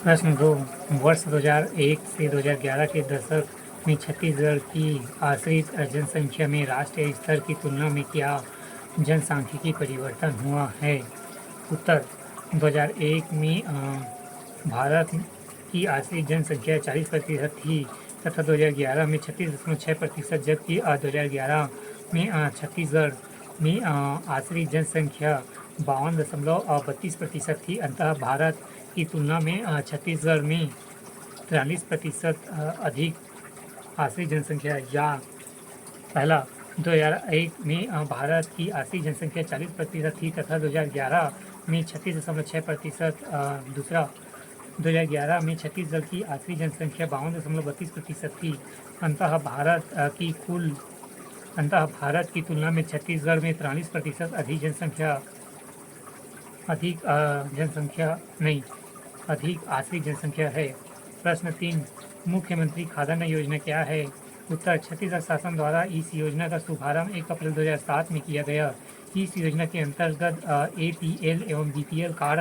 प्रश्न 2, वर्ष 2001 से 2011 के दशक में छत्तीसगढ़ की आश्रित जनसंख्या में राष्ट्रीय स्तर की तुलना में क्या जनसांख्यिकी परिवर्तन हुआ है? उत्तर, 2001 में भारत की आश्रित जनसंख्या 40% थी तथा 2011 में 36.6%, जबकि 2011 में छत्तीसगढ़ में आश्रित जनसंख्या 52.32% थी। अतः भारत की तुलना में छत्तीसगढ़ में 43% अधिक आश्रित जनसंख्या। या पहला, 2001 में भारत की आश्रित जनसंख्या 40% थी तथा 2011 में 36.6%। दूसरा, 2011 में छत्तीसगढ़ की आश्रित जनसंख्या 52.32% थी। अंततः भारत की तुलना में छत्तीसगढ़ में 43% अधिक आश्रित जनसंख्या है। प्रश्न 3, मुख्यमंत्री खाद्यान्न योजना क्या है? उत्तर, छत्तीसगढ़ शासन द्वारा इस योजना का शुभारंभ 1 अप्रैल 2007 में किया गया। इस योजना के अंतर्गत APL एवं BPL कार्ड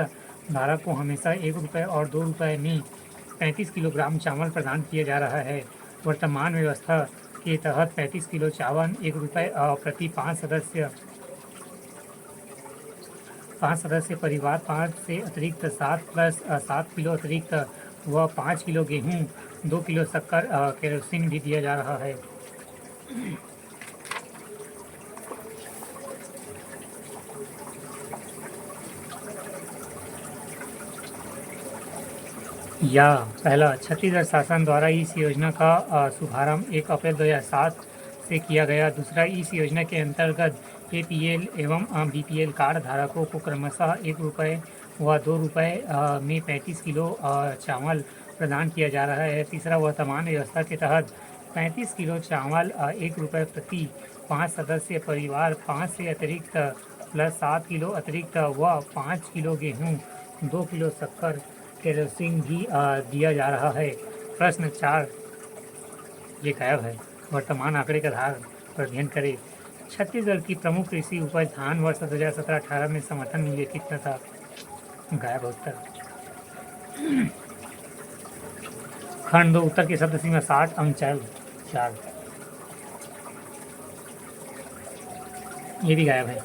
धारक को हमेशा ₹1 और ₹2 में 35 किलोग्राम चावल प्रदान किया जा रहा है। वर्तमान व्यवस्था के तहत 35 किलो चावल ₹1 प्रति 5 सदस्य परिवार, 5 से अतिरिक्त 7 प्लस 7 किलो अतिरिक्त व 5 किलो गेहूँ, 2 किलो शक्कर, केरोसिन भी दिया जा रहा है। या पहला, छत्तीसगढ़ शासन द्वारा इस योजना का शुभारंभ 1 अप्रैल 2007 से किया गया। दूसरा, इस योजना के अंतर्गत APL एवं BPL कार्ड धारकों को क्रमशः ₹1 व ₹2 में 35 किलो चावल प्रदान किया जा रहा है। तीसरा, वर्तमान व्यवस्था के तहत 35 किलो चावल ₹1 प्रति 5 सदस्य परिवार, 5 से अतिरिक्त प्लस 7 किलो अतिरिक्त व 5 किलो गेहूँ, 2 किलो शक्कर, केरोसिन भी दिया जा रहा है। प्रश्न 4, ये गायब है। वर्तमान आंकड़े के आधार पर अध्ययन करें। छत्तीसगढ़ की प्रमुख कृषि उपज धान वर्ष 2017-18 में समर्थन मूल्य कितना था? गायब उत्तर। खंड 2, उत्तर की शब्द सीमा 60 अंक 4, ये भी गायब है।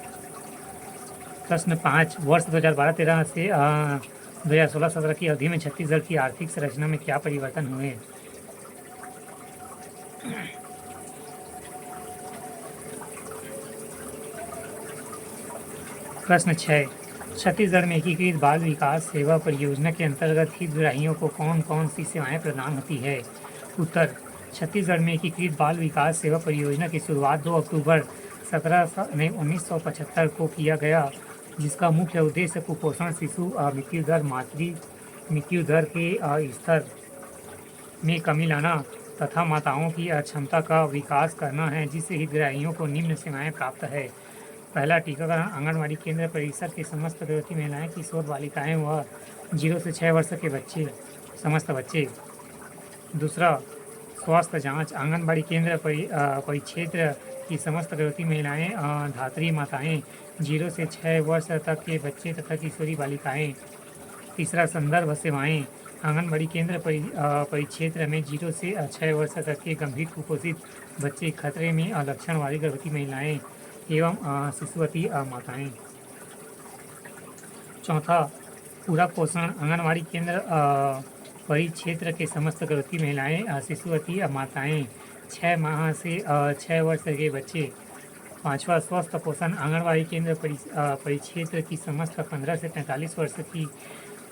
प्रश्न 5, वर्ष 2012-13 से 2016-17 की अवधि में छत्तीसगढ़ की आर्थिक संरचना में क्या परिवर्तन हुए? प्रश्न 6, छत्तीसगढ़ में एकीकृत बाल विकास सेवा परियोजना के अंतर्गत हितग्राहियों को कौन कौन सी सेवाएं प्रदान होती है? उत्तर, छत्तीसगढ़ में एकीकृत बाल विकास सेवा परियोजना की शुरुआत 2 अक्टूबर 1975 को किया गया, जिसका मुख्य उद्देश्य कुपोषण, शिशु मृत्यु दर, मातृ मृत्यु दर के स्तर में कमी लाना तथा माताओं की क्षमता का विकास करना है, जिससे हितग्राहियों को निम्न सेवाएं प्राप्त है। पहला, टीकाकरण आंगनबाड़ी केंद्र परिसर के समस्त गर्भवती महिलाएं, किशोर बालिकाएं व 0 से 6 वर्ष के समस्त बच्चे। दूसरा, स्वास्थ्य जांच आंगनबाड़ी केंद्र परिक्षेत्र की समस्त गर्भवती महिलाएं, धात्री माताएं, 0 से 6 वर्ष तक के बच्चे तथा किशोरी बालिकाएं। तीसरा, संदर्भ सेवाएं आंगनबाड़ी केंद्र परिक्षेत्र में 0 से 6 वर्ष तक के गंभीर कुपोषित बच्चे, खतरे में लक्षण वाली गर्भवती महिलाएं एवं शिशुवती माताएं। चौथा, पूरा पोषण आंगनबाड़ी केंद्र परिक्षेत्र के समस्त गर्भवती महिलाएं, शिशुवती माताएं, 6 माह से 6 वर्ष के बच्चे। पाँचवा, स्वस्थ पोषण आंगनबाड़ी केंद्र परिक्षेत्र की समस्त 15 से 45 वर्ष की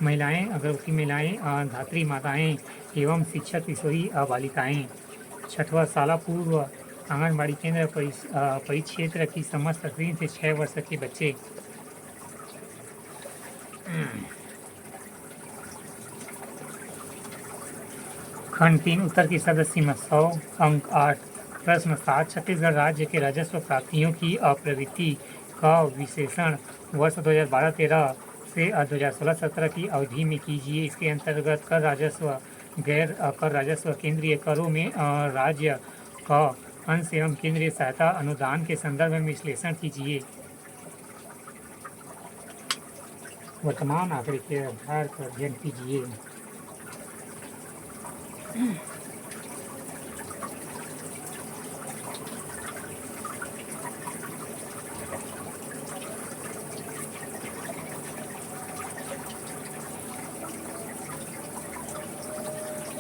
महिलाएं, गर्भवती महिलाएं, धात्री माताएं एवं शिक्षक किशोरी बालिकाएं। छठवां, शाला पूर्व आंगनबाड़ी केंद्र परिक्षेत्र की समस्त 3 से 6 वर्ष के बच्चे। खंड 3, उत्तर की शब्द सीमा 100 अंक 8। प्रश्न 7, छत्तीसगढ़ राज्य के राजस्व प्राप्तियों की प्रवृत्ति का विश्लेषण वर्ष 2012-13 से 2016-17 की अवधि में कीजिए। इसके अंतर्गत कर राजस्व, गैर कर राजस्व, केंद्रीय करों में राज्य का अंश एवं केंद्रीय सहायता अनुदान के संदर्भ में विश्लेषण कीजिए। वर्तमान आंकड़े के आधार पर अध्ययन कीजिए।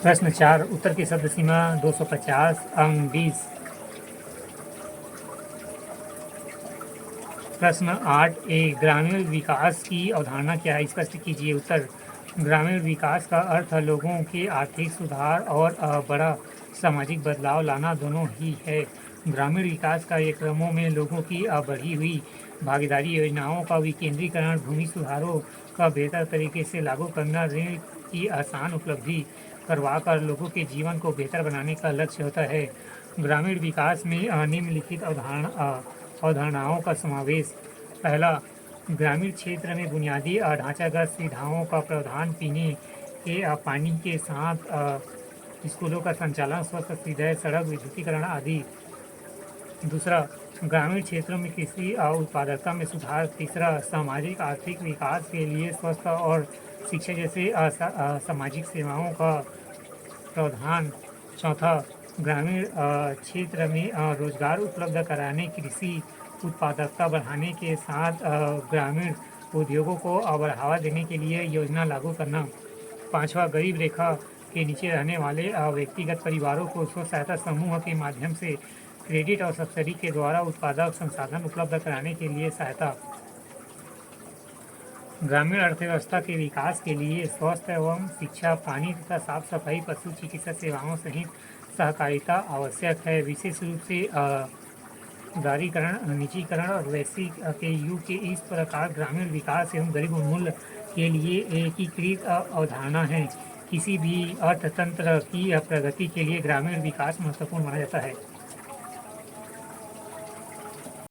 प्रश्न 4 उत्तर की शब्द सीमा 250 अंक 20। प्रश्न 8 ग्रामीण विकास की अवधारणा क्या है, स्पष्ट कीजिए। उत्तर ग्रामीण विकास का अर्थ लोगों के आर्थिक सुधार और बड़ा सामाजिक बदलाव लाना दोनों ही है। ग्रामीण विकास कार्यक्रमों में लोगों की बढ़ी हुई भागीदारी, योजनाओं का विकेंद्रीकरण, भूमि सुधारों का बेहतर तरीके से लागू करना, ऋण की आसान उपलब्धि करवाकर लोगों के जीवन को बेहतर बनाने का लक्ष्य होता है। ग्रामीण विकास में निम्नलिखित अवधारणाओं का समावेश। पहला, ग्रामीण क्षेत्र में बुनियादी ढांचागत सुविधाओं का प्रावधान, पीने के पानी के साथ स्कूलों का संचालन, स्वास्थ्य सुविधाएं, सड़क, विद्युतीकरण आदि। दूसरा, ग्रामीण क्षेत्रों में कृषि उत्पादकता में सुधार। तीसरा, सामाजिक आर्थिक विकास के लिए स्वास्थ्य और शिक्षा जैसे सामाजिक सेवाओं का प्रावधान। चौथा, ग्रामीण क्षेत्र में रोजगार उपलब्ध कराने, कृषि उत्पादकता बढ़ाने के साथ ग्रामीण उद्योगों को बढ़ावा देने के लिए योजना लागू करना। पांचवा, गरीब रेखा के नीचे रहने वाले व्यक्तिगत परिवारों को स्व सहायता समूह के माध्यम से क्रेडिट और सब्सिडी के द्वारा उत्पादक संसाधन उपलब्ध कराने के लिए सहायता। ग्रामीण अर्थव्यवस्था के विकास के लिए स्वास्थ्य एवं शिक्षा, पानी तथा साफ सफाई, पशु चिकित्सा सेवाओं सहित सहकारिता आवश्यक है। विशेष रूप से उदारीकरण, निजीकरण और वैश्विक के युग के इस प्रकार ग्रामीण विकास एवं गरीब उन्मूलन के लिए एकीकृत अवधारणा है। किसी भी अर्थतंत्र की प्रगति के लिए ग्रामीण विकास महत्वपूर्ण माना जाता है।